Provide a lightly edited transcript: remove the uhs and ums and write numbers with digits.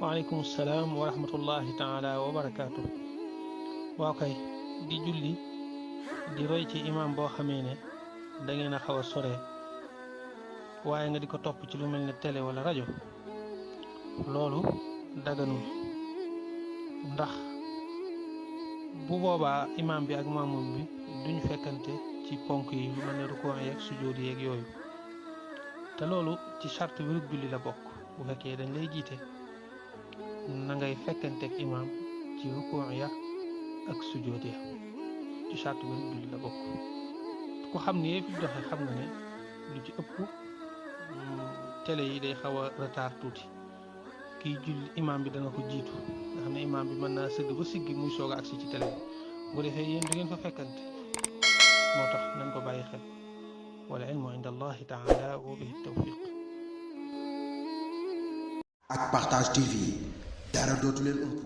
waaleykum salaam wa rahmatullahi taala wa barakaatu. waaw kay di julli di roy ci imam boo xamee ne da ngeen a xaw a sore waaye nga di ko topp ci lu mel ne télé wala rajo loolu daganul ndax bu boobaa imam bi ak maamum bi duñ fekkante ci ponk yi lu mel ne rukuu yeeg sujjóot yeeg yooyu te loolu ci charte wérug julli la bokk. bu fekkee dañ lay jiite na ngay fekkanteeg imam ci rukuu ya ak sujjóot ya ci charte wérug julli la bokk. ku xam ne fi doxe xam nga ne lu ci ëpp télé yi day xaw a retard tuuti kiy julli imam bi dana ko jiitu nga xam ne imam bi mën naa sëgg ba siggi muy soog a agsi ci télé bi bu defee yéen du ngeen fa fekkante moo tax nañ ko bàyyi xel wal ilmu inda allahi taala wa bihi tawfiq. ak Partage TV dara dootu leen ëmp.